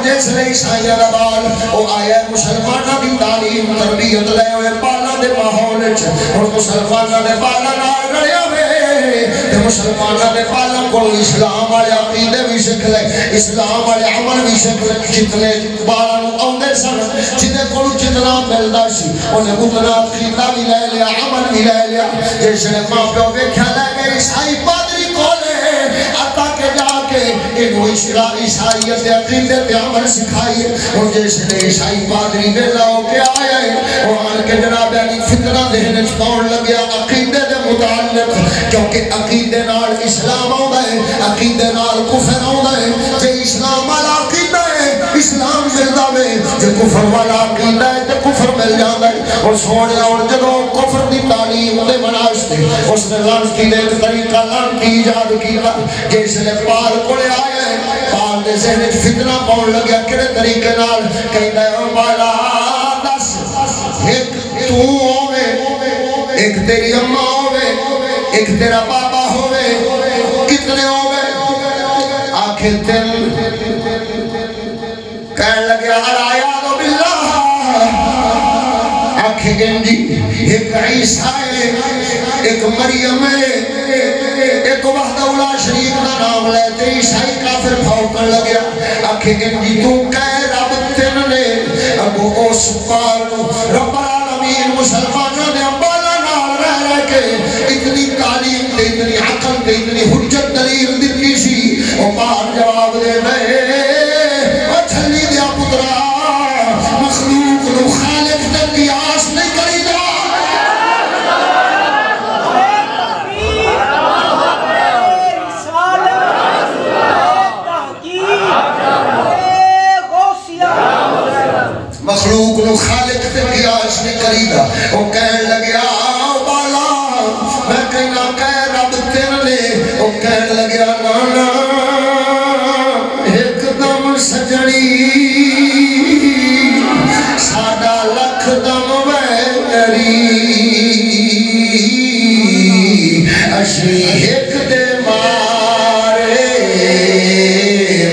جس لئے عیسائیہ دا بال وہ آیا مسلمانہ دی تعلیم تربیت لے ہوئے بالا دے ماحول اور مسلمانہ دے بالا نال رڑیا ہوئے تے مسلمانہ دے بالا کو اسلام والے عقیدے بھی سکھ لے اسلام والے عمل بھی سکھ لے جتنے بالا نو آندے سن جتنے کو جتنا ملدا سی انہیں اتنا عقیدہ بھی لے لیا عمل بھی لے لیا جس نے ماں پیو ویکھیا لے گئے عیسائی پادری کولے عطا کے جا کے انہوں عیسائیت دے عقیدے تے عمل سکھائیے اور جس نے عیسائی پادری ویلا ہو کے آیا ہے وہ آن کے جناب یعنی فتنہ ذہن وچ پاؤن لگیا عقیدے دے متعلق کیونکہ عقیدے نال اسلام آوندا ہے عقیدے نال کفر آوندا ہے جے اسلام والا عقیدہ ہے اسلام ملدا ہے جے کفر والا عقیدہ ہے تے کفر مل جاندا ہے اور سونے اور جدوں کفر دی تعلیم دے واسطے اس نے لعنتی دے طریقہ لعنتی ایجاد کیتا جس نے پال کولے آیا ہے پال دے ذہن وچ فتنہ پاؤن لگیا کیڑے طریقے نال کہندا ہے او بالا دس ایک تو ہوے ایک تیری اماں ہوے ایک تیرا بابا ہوے کتنے ہوے آخر تین کہنے لگے اعوذ باللہ آخر گنجی ایک عیسیٰ ہے ایک مریم ہے ایک وحدہ لا شریک دا نام لیتے عیسائی کافر پھاؤکن لگیا آخر گنجی تو کہہ رب تین نے ابو اس پار رب العالمین مسلمانوں نے بالا نال رہ کے اتنی تعلیم تے اتنی عقل تے اتنی حجت دلیل دیتی سی وہ بار جواب دے میں اور چھلی دیا پترا مخلوق نو خالق تے قیاس نہیں کری دا مخلوق نو خالق تے قیاس نہیں کری دا وہ کہن لگیا بالا میں کہنا کہہ رب تین نے وہ کہن لگیا نانا ایک دم سجڑی ساڈا لکھ دم ویری اشی ایک دے مارے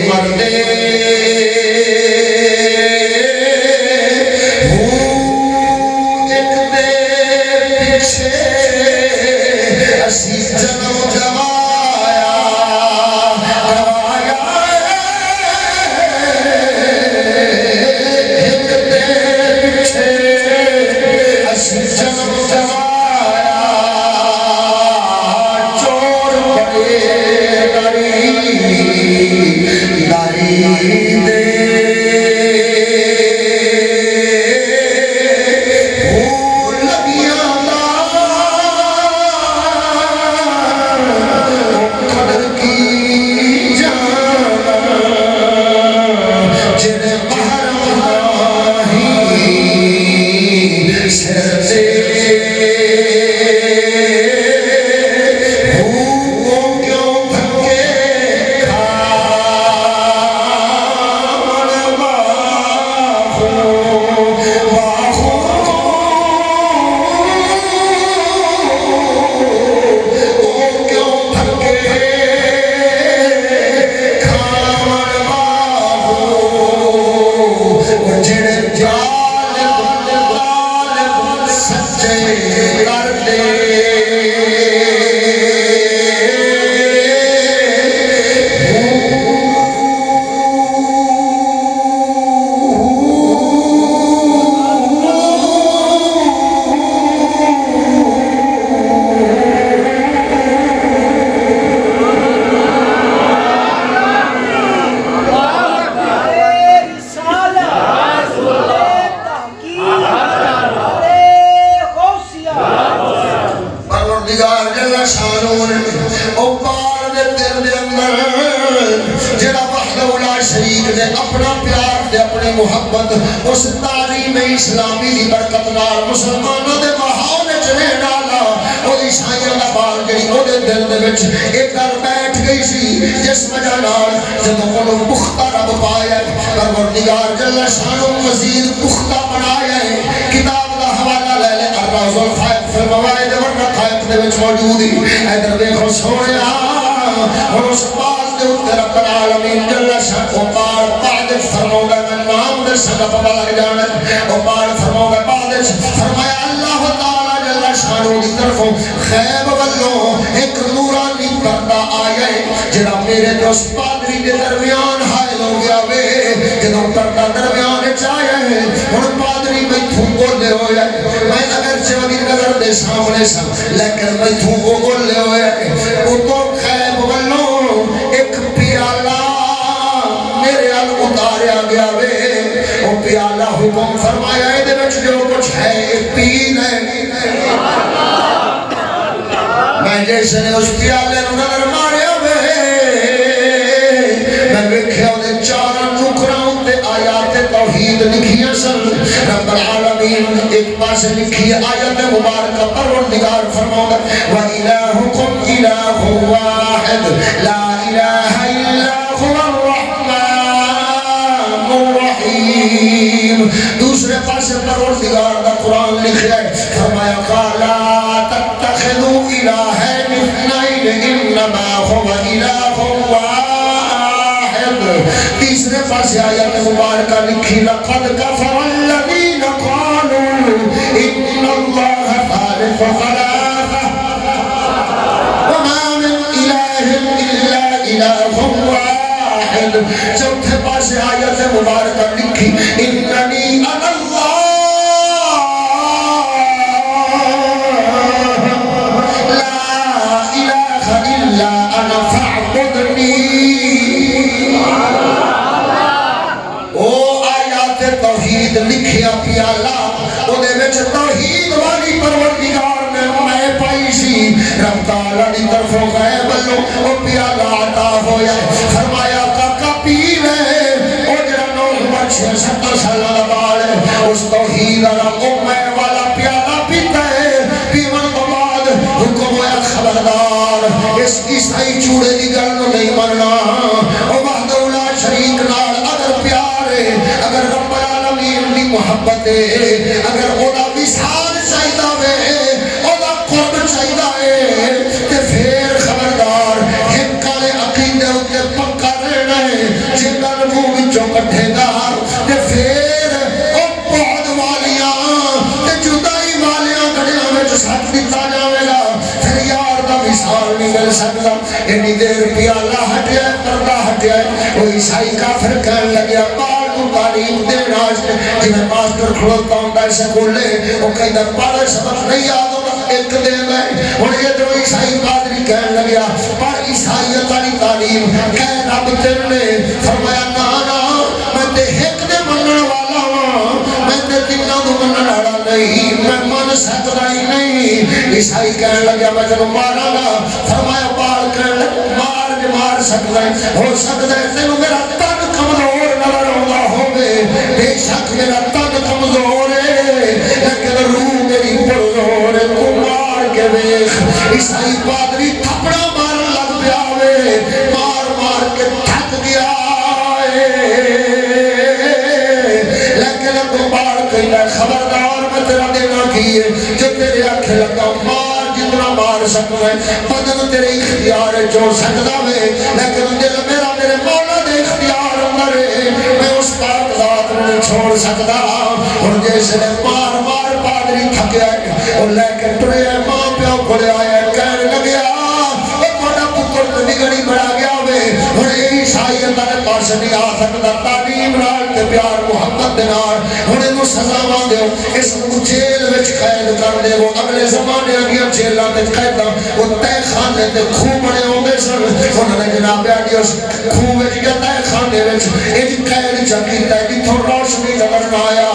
مردے محبت اس تعلیم اسلامی دی برکت نال مسلمانوں دے ماحول وچ رہن والا او عیسائیاں دا بال جڑی او دے دل دے وچ ایک گل بیٹھ گئی سی جس وجہ نال جدوں اونوں پختہ رب پایا پروردگار جل شانہ مزید پختہ بنایا ہے کتاب دا حوالہ لے لے الروض الفائق فی الموائد والرقائق دے وچ موجود ہے ادھر دیکھو سونیا اور اس بال دے اوپر رب العالمین جل شانہ پاک فرماؤں گا میں نام دے سنگا پتا لگ جانا وہ بعد فرماؤں گا بعد فرمایا اللہ تعالیٰ جل شانو کی طرفوں خیب والوں ایک نورانی پردہ آیا ہے جڑا میرے تو اس پادری کے درمیان حائل ہو گیا وے جدو پردہ درمیان چاہیا ہے اور پادری میں تھوکو لے ہویا ہے میں اگر چوگی نظر دے سامنے سا لیکن میں تھوکو لے ہویا ہے وہ تو خیب والوں ایک پیالہ میرے ال اتاریا گیا وے وہ پیالہ حکم فرمایا ہے دے بچ جو کچھ ہے پی لے میں جیسے نے اس پیالے نظر ماریا وے میں وکھیا دے چارہ نکراؤں تے آیات توحید لکھیا سن رب العالمین ایک پاس لکھی آیت مبارکہ پروردگار فرماؤں گا وَإِلَاهُكُمْ إِلَاهُ وَاحِدٌ لَا إِلَاهَ إِلَّا هُوَ الرَّحْمَنُ الرَّحِيمُ دوسرے پاس پروردگار دا قرآن لکھیا ہے فرمایا قَالَا تَتَّخِذُوا إِلَاهَيْنِ اثْنَيْنِ إِنَّمَا هُوَ إِلَاهٌ وَاحِدٌ تیسرے پاس آیت مبارکہ لکھی لَقَدْ كَفَرَ الَّذِينَ قَالُوا إِنَّ اللَّهَ ثَالِثُ ثَلَاثَةٍ وَمَا مِنْ إِلَٰهٍ إِلَّا إِلَٰهٌ وَاحِدٌ چوتھے پاس آیت مبارکہ لکھی إِنَّنِي أَنَا اللَّهُ لَا إِلَٰهَ إِلَّا أَنَا فَاعْبُدْنِي توحید لکھیا پیالہ وہ دے وچ توحید والی پروردگار نے میں پائی سی رب تعالیٰ دی طرفوں غیب لو وہ پیالہ عطا ہویا فرمایا کاکا پی لے وہ جڑا نوح بچے 70 سالہ لبال ہے اس توحید والا پیالہ پیتا ہے پیمن کو بعد حکم ہویا خبردار اس عیسائی چوڑے دی گل نو نہیں مرنا وہ وحدہ لا شریک نال اگر پیار ہے اگر رب محبت ہے اگر اودا وصال چاہیدہ ہے اودا قرب چاہیدہ ہے تے پھر خبردار ہمکالے عقیدے ہوتے پکا رہنا ہے جنگا نبو بچوں کٹھے گا تے پھر او بعد والیاں تے جدائی والیاں گھڑیاں میں جو ساتھ دیتا جاوے گا پھر یار دا وصال نہیں مل سکتا انی دیر پیالہ ہٹیا ہے پردہ ہٹیا ہے وہ عیسائی کافر کہنے لگیا تعلیم دینا جنہیں ماسٹر کھلوتا ہوں در سکولے وہ کئی در پارے سبق نہیں یاد ہوگا ایک دے میں اور یہ جو عیسائی پادری کہنے لگیا پر عیسائیت والی تعلیم کہہ رب تیر نے فرمایا نانا میں تے ایک دے منن والا ہوں میں تے تینہ دو منن والا نہیں میں من سکتا ہی نہیں عیسائی کہنے لگیا میں تینوں مارا گا فرمایا بار کہنے لگیا مار سکتا ہے ہو سکتا ہے تینوں میرا تن کمزور نظر ہوگا ہوگے بے شک میرا تن کمزور ہے لیکن روح میری پرزور ہے کو مار کے بیخ عیسائی پادری تھپڑا مار لگ بیاوے مار مار کے تھک گیا ہے لیکن تو بار کہیں لے خبردار میں تیرا دینا کیے جو تیرے آنکھیں لگا مار جتنا مار سکتا ہے بدن تیرے اختیار جو سکتا ہے لیکن دل میرا میرے مولا دے اختیار اندر ہے میں اس پاک ذات میں چھوڑ سکتا اور جیسے نے مار مار پادری تھکیا ہے اور لے کے ٹرے ماں پیو کھڑے آیا کہنے لگیا وہ تھوڑا پتر تو بگڑی بڑھا گیا ہوئے اور عیسائیت نے پاس نہیں آ سکتا تعلیم نال تے پیار محبت دینار انہیں نو سزا مان دیو اس کو جیل وچ قید کر دے وہ اگلے زمانے اگیا جیلہ تے قیدہ وہ تے خانے تے خوب بڑے ہوں گے سر انہوں نے جناب آگیا اس خوب وچ یا تے خانے وچ ایک قید چکیتا ہے جتوں روشنی نظر نہ آیا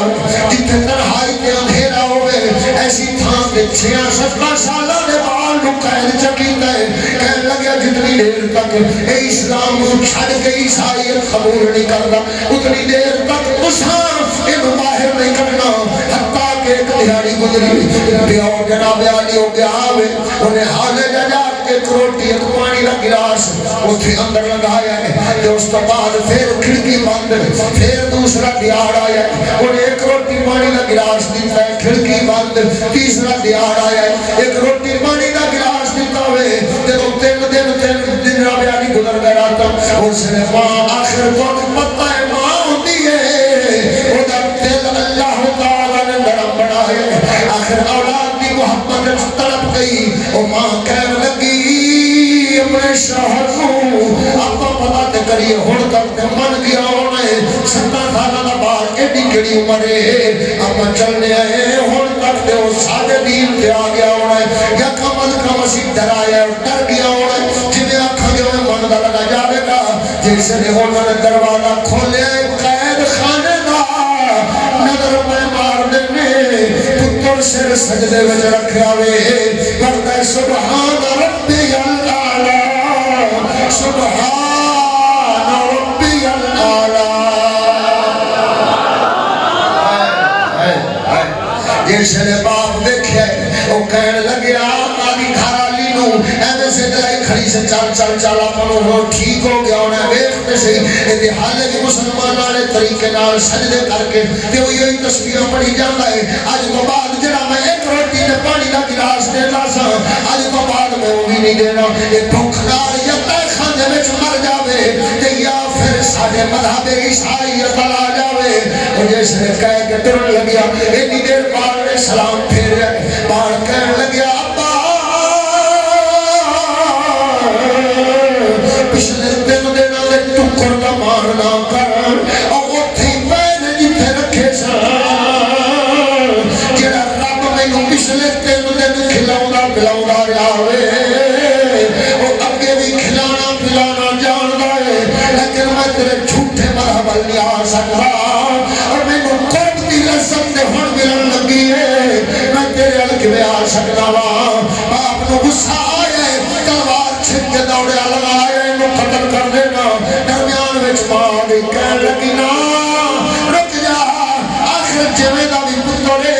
جتے تنہائی تے اندھیرا ہوئے ایسی تھان تے 66 سالہ نے بال نو قید چکیتا ہے کہنے لگیا جتنی دیر تک اسلام کو چھڑ کے عیسائیت قبول نہیں کرنا اتنی دیر تک اساں انہوں باہر نہیں کرنا حتیٰ کہ ایک دیہاڑی گزری پیو جناب علی ہو گیا آوے انہیں حالے جاجات ایک روٹی ایک پانی کا گلاس اتھے اندر لگایا ہے کہ اس تو بعد پھر کھڑکی بند پھر دوسرا دیار آیا ہے انہیں ایک روٹی پانی کا گلاس دیتا ہے کھڑکی بند تیسرا دیار آیا ہے ایک روٹی پانی کا گلاس دیتا ہوئے جب تین دن رابع علی گزر گیا تھا اس نے ماں آخر کو پتہ ہے ماں ہے ہن تک من گیا ہونا ہے 70 سال دا بعد ایڈی کڑی عمر ہے اپا چلنے آئے ہن تک تے وہ سادے دین تے آ گیا ہونا ہے یا کم اسی ڈرایا ڈر گیا ہونا ہے جنہیں آنکھا گیا ہوئے من دا لگا جاوے گا جیسے نے ہونا نے دروازہ کھولے قید خانے دا نظر میں مار دینے پتر سر سجدے وچ رکھا وے پردہ سبحان ربی العالی سبحان ربی العالی جیسے نے باپ دیکھے وہ کہنے لگیا آدھی گھرالی نو ایوے سے دلائی کھڑی سے چل اپنو وہ ٹھیک ہو گیا انہیں ویختے سے اتحالے کی مسلمان آنے طریقے نال سجدے کر کے تے وہ یہی تسبیحاں پڑھی جاندہ ہے آج تو بعد جڑا میں ایک روٹی نے پانی دا گلاس دیتا سا آج تو بعد میں وہ بھی نہیں دینا یہ بھوکھنار یا تے خاندے میں مر جاوے تے یا پھر ساڑھے مذہب عیسائیت آ جاوے اور جیسے نے کہہ کے ڈرن لگیا اتنی دیر بار نے سلام پھیرے بار کہنے لگیا ابا پچھلے دن دینا دے ٹکر دا مارنا کر اور وہ تھی پہنے جتے رکھے سا جڑا رب میں نو پچھلے دن کھلاؤں دا پلاؤں دا رہاوے اور اگے بھی کھلانا پلانا جان دائے لیکن میں تیرے جھوٹے مرحبل نہیں آ سکتا اور میں نو قرب دی لذت دے ہن ملن لگی ہے میں تیرے علق میں آ سکتا ہوں باپ نو غصہ آیا ہے تلوار چھپ کے دوڑے لگایا انو قتل کر دینا درمیان وچ ماں دی کہنے لگی نا رک جا آخر جوے دا بھی پترے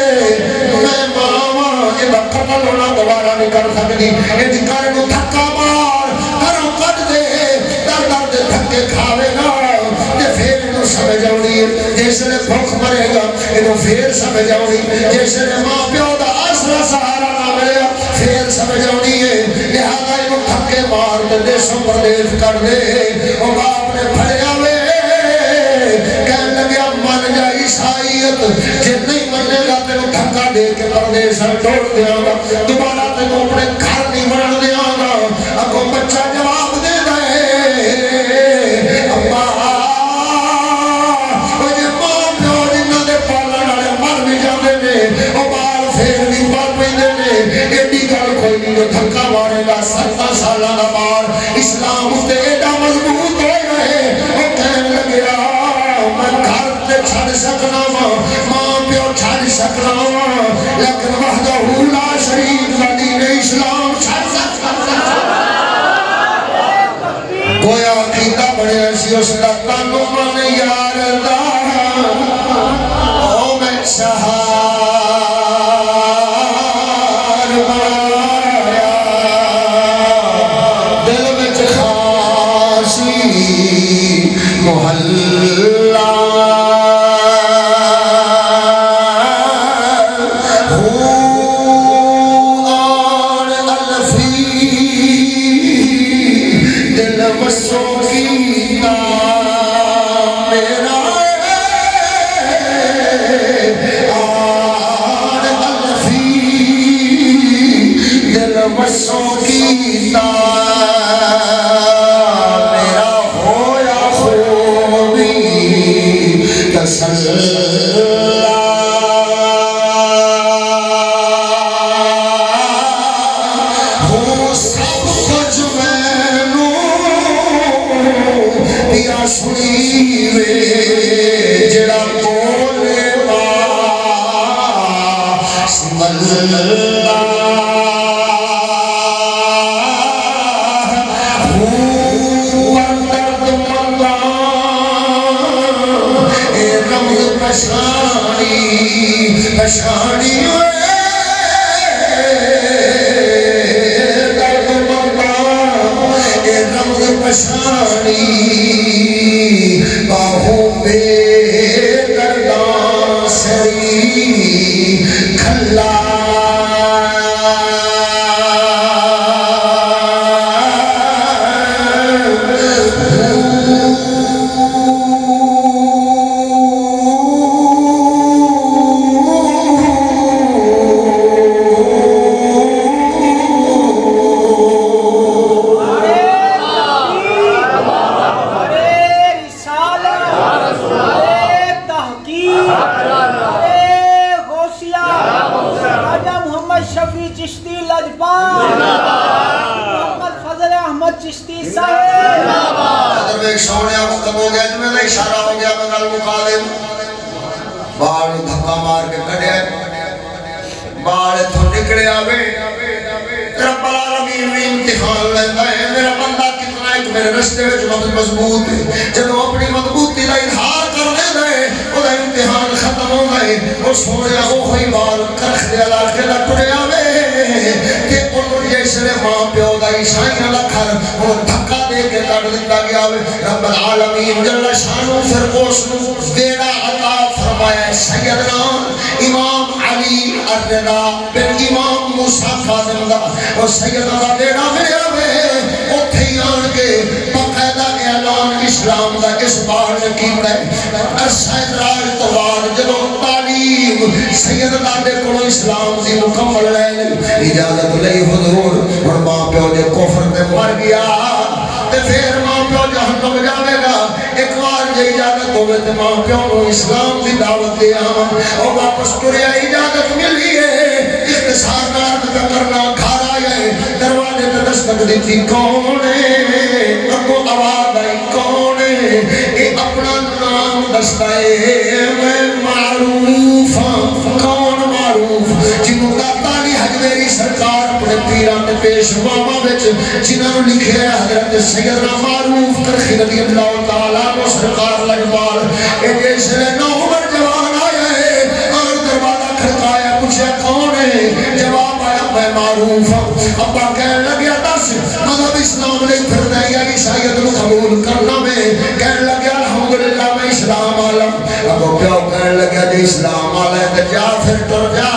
میں ماں یہ دا قتل ہونا دوبارہ نہیں کر سکتی یہ دکھارے نو دھکا مار کروں کٹ دے در دے دھکے کھاوے گا تے پھر انو سمجھ آؤنی جیسے نے بھوک مرے گا انو پھر سمجھ آؤنی جیسے نے ماں پیو دا آسرا سہارا نہ ملے پھر سمجھ آؤنی ہے لہذا انو دھکے مار دے دیسوں پر دیکھ کر دے اور باپ نے پھڑے آوے کہنے لگیا من جا عیسائیت جن نہیں مننے گا تینو دھکا دے کے پردیسا ٹوڑ دیا گا دوبارہ تینو اپنے گھر نہیں مرن دیا گا اگو بچہ جواب دے دے اما مجھے ماں پیو جنہ دے پالن آلے مر بھی جاندے نے اور بار پھر بھی پال پہ دینے ایڈی گل کوئی نہیں جو دھکا مارے گا 70 سالہ بار اسلام اس دے ایڈا مضبوط ہوئے رہے وہ کہنے لگیا میں گھر تے چھڑ سکنا ماں پیو چھڑ سکنا لیکن وحدہ لا شریک کا دین اسلام چھڑ سکنا گویا عقیدہ بڑے ایسی اس کا تنو من یار دا او میں شہار بنایا دل وچ خاصی محلہ چشتی صاحب ادھر ایک سونے ختم ہو گیا جو میرا اشارہ ہو گیا میں گل مکا دے بال دھکا مار کے کڑیا بال اتھوں نکلے آوے رب العالمین بھی امتحان لینا ہے میرا بندہ کتنا ایک میرے رشتے میں مضبوط ہے جب اپنی مضبوطی کا اظہار کرنے دے وہ امتحان ختم ہو گئے وہ سونے وہی بال کرخ دے علاقے کا ٹرے آوے کہ انہوں جیسے ماں پیو دا عیسائیاں دا گھر وہ دھکا دے کے کٹ دیتا گیا رب العالمین جل شانو پھر اس نو بیڑا عطا فرمایا سیدنا امام علی الرضا بن امام موسیٰ کاظم دا اور سیدنا دا بیڑا ملیا ہوئے اتھے آن کے باقاعدہ اعلان اسلام دا اس بار نے کیتا ہے عرصہ دراز تو بعد جدوں تعلیم سیدنا دے کولوں اسلام دی مکمل لے اجازت لئی حضور اور ماں پیو دے کفر تے مر گیا تے پھر ماں پیو جہنم جاوے گا ایک بار جے اجازت ہوئے تے ماں پیو کو اسلام دی دعوت دیا اور واپس ٹریا اجازت ملی ہے اختصار نارد کا کرنا گھر آئے دروازے تے دستک دیتی کون ہے اگو آواز آئی کون ہے اے اپنا نام دستائے میں معروف کون معروف جنہوں کا تالی حجویری سرکار اپنے پیران نے پیش ماما بچ جنہوں لکھے حضرت سیدنا معروف کرخی رضی اللہ تعالیٰ کو سرکار لگبال اے جیسے نو عمر جوان آیا ہے اور دروازہ کھڑکایا پوچھے کون ہے جواب آیا میں معروف ابا کہنے لگیا دس مذہب اسلام لے پھر دے یا عیسائیت کو قبول کرنا میں کہنے لگیا الحمدللہ میں اسلام عالم ابو پیو کہنے لگیا جی اسلام عالم تے جا پھر ٹر جا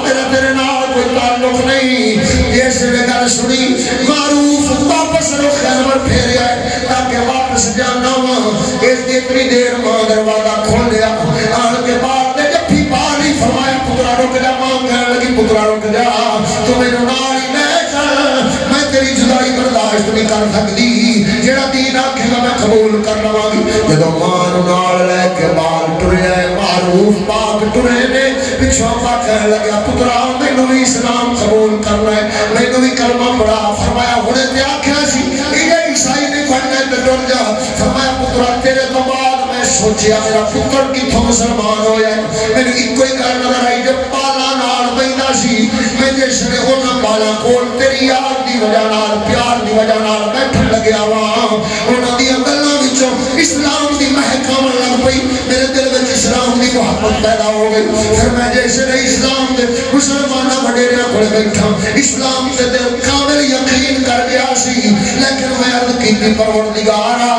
میرا تیرے نال کوئی تعلق نہیں جیسے میں گل سنی معروف واپس رو خیمر پھیرے آئے تاکہ واپس جانا ہوا اس دی اتنی دیر ماں دروازہ کھول لیا آن کے بعد نے جب بھی باری فرمایا پترا رک جا ماں کہنے لگی پترا رک جا تو میں ناری لے چل میں تیری جدائی برداشت نہیں کر سکتی جڑا دین آکھے گا میں قبول کر لواں گی جدو ماں نال لے کے بال ٹرے آئے معروف پاک ٹرے نے پچھو پا کہنے لگا پترا میں نوی اسلام قبول کرنا ہے میں نوی کلمہ پڑھا فرمایا ہونے تے آکھیا سی یہ عیسائی نہیں پڑھنے تے ڈر جا فرمایا پترا تیرے تو بعد میں سوچیا میرا پتر کی تھو مسلمان ہویا ہے میں نے ایک کوئی کر نظر آئی جب بالا نال بینا سی میں جیسے نے ہونا بالا کول تیری یاد دی وجہ نال پیار دی وجہ نال بیٹھن لگیا وہاں ہونا دی اگلہ بچوں اسلام دی محکام لگ پئی میرے دل میں اسلام دی محبت پیدا ہو گئی پھر میں جیسے نے اسلام دے مسلمانہ وڈیریا کھڑے بیٹھا اسلام دے دل کامل یقین کر گیا سی لیکن میں عرض کی تھی پروردگارا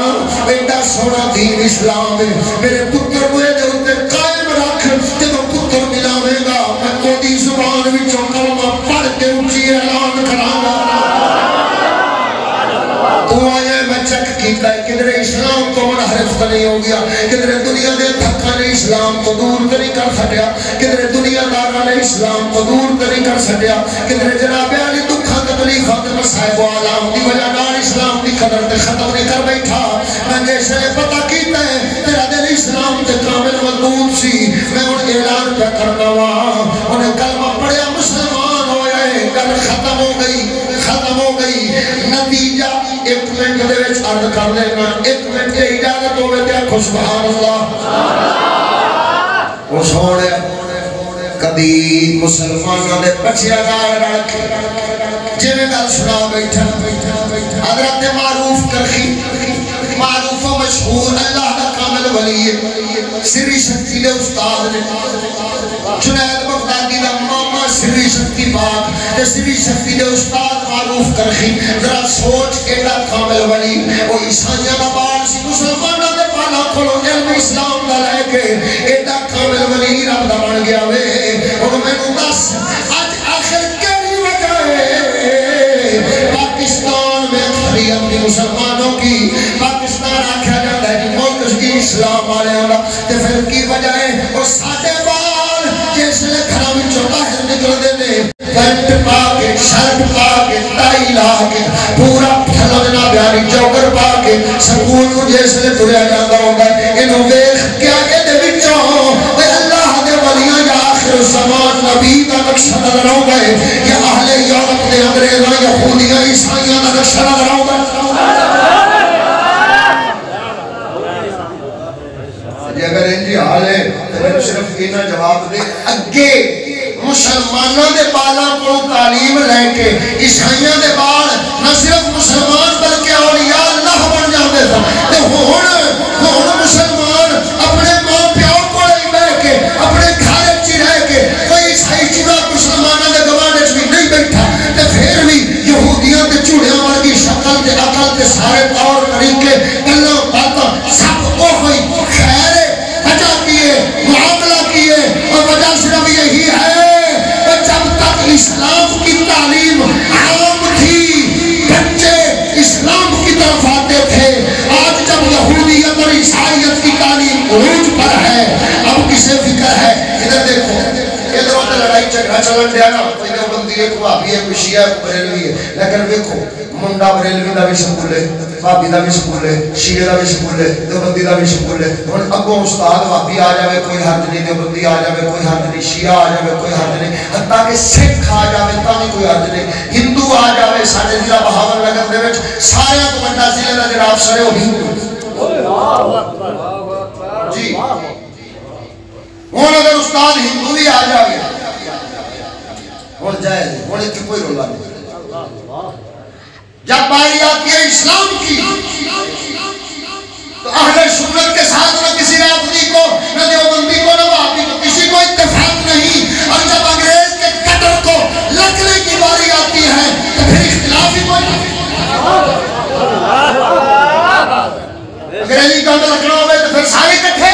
بیٹا سونا دین اسلام ہے میرے پتر ہوئے دے ہوتے قائم رکھ جب پتر ملاوے گا میں کوئی زبان وچوں کلمہ پڑھ کے اونچی اعلان کراں تو آئے میں چیک کیتا ہے کدھر اسلام تو منحرف تو نہیں ہو گیا کدھر دنیا دے دھکا نے اسلام کو دور تو نہیں کر سکیا کدھر دنیا دارا نے اسلام کو دور تو نہیں کر سکیا کدھر جناب علی دکھا تکلیفات مسائب و عالم دی وجہ نال اسلام دی قدر تے ختم نہیں کر بیٹھا میں جیسے پتہ کیتا ہے تیرا دل اسلام تے کامل مضبوط سی میں ان اعلان پہ کرنا وہاں انہیں کلمہ پڑھیا مسلمان ہوئے گل ختم ہو گئی نتیجہ ایک منٹ دے وچ عرض کر لینا ایک منٹ کی اجازت ہوئے تے آکھو سبحان اللہ وہ سونے کدی مسلمانوں نے بچیا گال رکھ جی میں گل سنا بیٹھا حضرت معروف کرخی معروف و مشہور اللہ کا کامل ولی ہے سری شکتی دے استاد نے جنید بغدادی دا ماما سری شکتی پاک تے سری شکتی دے استاد معروف کرخی ذرا سوچ ایڈا کامل ولی وہ عیسائیاں دا بال سی مسلمانوں دے پالا کھولو علم اسلام دا لے کے ایڈا کامل ولی رب دا بن گیا وے اور میں نو دس آج آخر کیڑی وجہ ہے پاکستان میں اکثریت کی مسلمانوں کی پاکستان آکھا جاتا ہے کہ ملک کی اسلام والے ہونا تے پھر کی وجہ ہے اور ساتے بال جیسے گھروں وچوں باہر نکل دے نے پینٹ پا کے شرٹ پا کے ٹائی لا کے پورا پھلو جناب یاری چوکر پا کے سکول کو جیسے تریا جاتا ہوگا انہوں ویخ کیا کہ دے وچوں اے اللہ دے ولیاں یا آخر زمان نبی کا نقشہ نظر ہو گئے یا اہل یورپ دے انگریزاں یہودیاں عیسائیاں کا نقشہ نظر ہو گئے اگر انجی حال ہے تو صرف اینا جواب دے اگے مسلمانوں دے بالا کو تعلیم لے کے عیسائیاں دے بال نہ صرف مسلمان بلکہ اولیاء اللہ بن جاندے تھا تے ہن مسلمان اپنے ماں پیو کول ہی بیٹھ کے اپنے گھر وچ رہ کے کوئی عیسائی چوڑا مسلمانوں دے گوانڈ وچ بھی نہیں بیٹھا تے پھر بھی یہودیاں تے چوڑیاں ورگی شکل تے عقل تے سارے طور طریقے گلاں باتاں سب اوہی خیر ہے وجہ کی ہے معاملہ کی ہے اور وجہ صرف یہی ہے جب تک اسلام کی تعلیم عام تھی بچے اسلام کی طرف آتے تھے آج جب یہودیت اور عیسائیت کی تعلیم عروج پر ہے اب کسے فکر ہے ادھر دیکھو ادھر ہوتے لڑائی جھگڑا چلن دیا نا کوئی دیوبندی ہے کوئی بھابی ہے کوئی شیعہ ہے کوئی بریلوی ہے لیکن دیکھو منڈا بریلوی دا بھی سکول ہے بھابی دا بھی سکول ہے شیعہ دا بھی سکول ہے دیوبندی دا بھی سکول ہے ہن اگوں استاد بھابی آ جاوے کوئی حرج نہیں دیوبندی آ جاوے کوئی حرج نہیں شیعہ آ جاوے کوئی حرج نہیں حتیٰ کہ سکھ آ جاوے تا بھی کوئی حرج نہیں ہندو آ جاوے ساڈے ضلع بہاول نگر دے وچ سارے تو بڑا ضلع دا جناب سرے او ہندو جی ہن اگر استاد ہندو بھی آ جاوے ہن جائے ہن ایتھے کوئی رولا نہیں جب باری آتی ہے اسلام کی تو اہل سنت کے ساتھ نہ کسی رافضی کو نہ دیوبندی کو نہ وہابی کو کسی کو اتفاق نہیں اور جب انگریز کے قدر کو لگنے کی باری آتی ہے تو پھر اختلاف ہی کوئی نہیں انگریزی کا لکھنا ہوئے تو پھر سارے کٹھے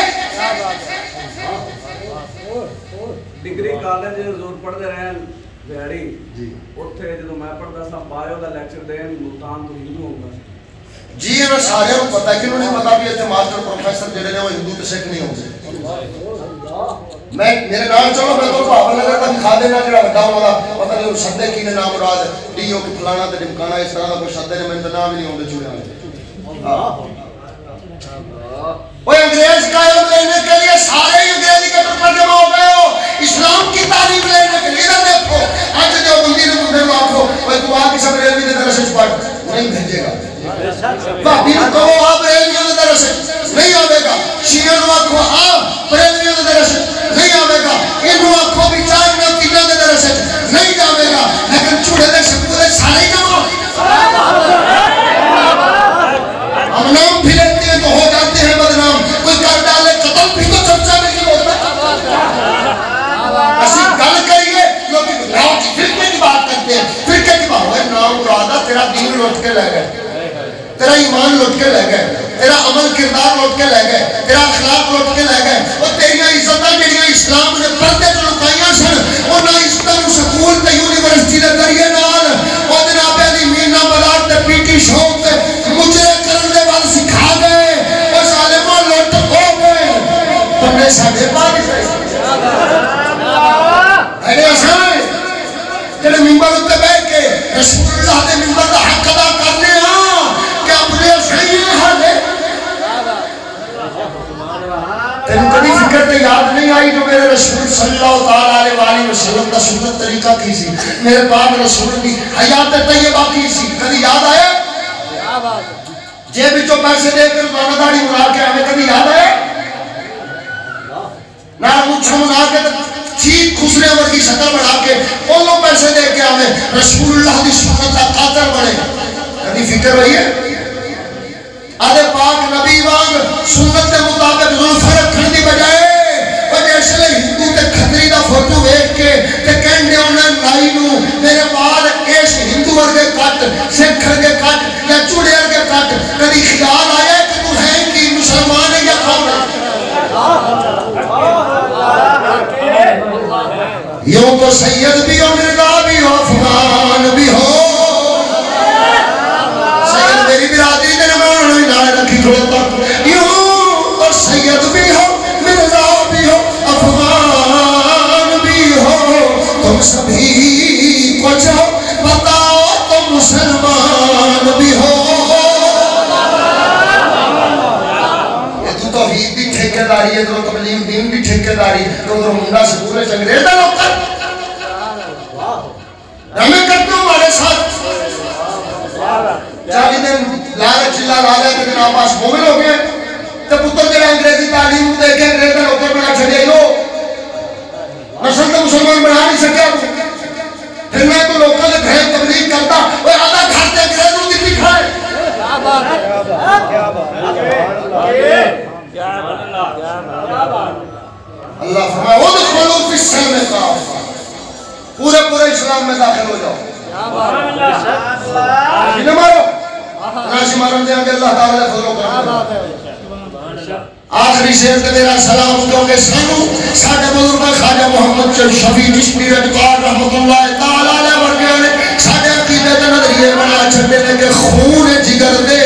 ڈگری کالج حضور پڑھ دے رہے ہیں بہاڑی اوتھے جدوں میں پڑھدا سا بایو دا لیکچر دین ملتان تو ہندو ہوگا جی یہ سارے کو پتہ ہے کہ انہوں نے پتا بھی ہے ماسٹر پروفیسر جڑے نے وہ ہندو تے سکھ نہیں ہوندے میں میرے نام چلو میں تو بھاول نگر دا دکھا دینا جڑا بڑا ہونا پتہ نہیں سدے کی نے نام مراد ڈیو کی فلانا تے ڈمکانا اس طرح دا کوئی سدے نے میں نام ہی نہیں ہوندے چوڑے والے وہ انگریز قائم لینے کے لیے سارے انگریزی کے ترجمہ ہو گئے ہو اسلام کی تعلیم لینے کے لیے ادھر دیکھو آج جو بندی نے مندر میں آکھو وہ تو آ کی سب ریلوی دے درس وچ پڑھ نہیں بھیجے گا بھابی نے کہو آپ ریلوی دے درس نہیں آوے گا شیعہ نو آکھو آپ ریلوی دے درس نہیں آوے گا انہوں آکھو بھی چاہ نہ تینہ دے درس نہیں جاوے گا لیکن چوڑے دے سکولے سارے ہی جمع ہم نام بھی لیتے ہیں تو ہو جاتے ہیں بدنام کوئی کر ڈالے قتل بھی تو چرچا نہیں ہوتا اسی گل کریے لوگ نام کی فرقے کی بات کرتے ہیں فرقے کی بات ہوئے نام مرادہ تیرا دین لوٹ کے لے گئے تیرا ایمان لوٹ کے لے گئے تیرا عمل کردار لوٹ کے لے گئے تیرا اخلاق لوٹ کے لے گئے اور تیریاں عزتاں جڑیاں اسلام نے پردے تو لکائیاں سن انہاں عزتاں سکول تے یونیورسٹی دے ذریعے نال او جناب علی مینا بازار تے پی ٹی شوق تے مجرے کرن دے وال سکھا گئے او ظالماں لوٹ ہو گئے تمنے ساڈے پاک اے اساں جڑے منبر تے بیٹھ کے رسول اللہ دے منبر دا حق ادا کرنے ہاں کہ اپنے صحیح حال ہے تینوں کبھی فکر تے یاد نہیں آئی جو میرے رسول صلی اللہ علیہ وآلہ وسلم کا سنت طریقہ کی سی میرے پاک رسول کی حیات طیبہ کی سی کبھی یاد آیا جیب وچوں پیسے دے کے روزانہ داڑھی بنا کے ہمیں کبھی یاد آیا نہ مچھا بنا کے چیز خسرے ورگی شکل بنا کے انہوں پیسے دے کے ہمیں رسول اللہ دی سنت کا قاتل بنے کبھی فکر ہوئی ہے آدھے پاک نبی وانگ سنت کے مطابق ظلفہ رکھن دی بجائے وہ جیسے ہندو تے کھتری دا فوٹو ایک کے تے کہنے انہیں نائی نو میرے بال ایش ہندو ورگے کٹ سکھ ورگے کٹ یا چوڑے ورگے کٹ کبھی خیال آیا کہ تو ہے کہ مسلمان ہے یا کون ہے یوں تو سید بھی ہو مرزا بھی ہو افغان بھی ہو سید میری برادری دے نمان نال رکھی کھڑوتا یوں تو سید بھی ہو مرزا بھی ہو افغان بھی ہو تم سبھی کو جو بتاؤ تم مسلمان بھی ہو یہ تو توحید بھی ٹھیکیداری ہے تو تبلیغ دین بھی ٹھیکیداری تو منڈا سکول انگریز دا نوکر ہمیں کرتے ہو ہمارے ساتھ چالی دن لالچ اللہ لالے کے دن آپ پاس مومن ہو گئے تے پتر جڑا انگریزی تعلیم دے کے انگریز دا نوکر بنا چھڈے لو نسل تے مسلمان بنا نہیں سکیا پھر میں تو لوکاں دے گھر تبلیغ کرتا اوے آدھا گھر تے انگریزوں دی دکھا ہے کیا بات ہے کیا بات اللہ فرمائے ادخلوا فی السلم کافہ پورے اسلام میں داخل ہو جاؤ نہ مارو ناشی مارن دیں گے اللہ تعالیٰ فضل و کرم آخری شیر تے میرا سلام کیونکہ سانو ساڈے بزرگ خواجہ محمد شفیع چشتی رجوار رحمۃ اللہ تعالی علیہ ورگے نے ساڈے عقیدے تے نظریے بنا چھڈے نے کہ خون جگر دے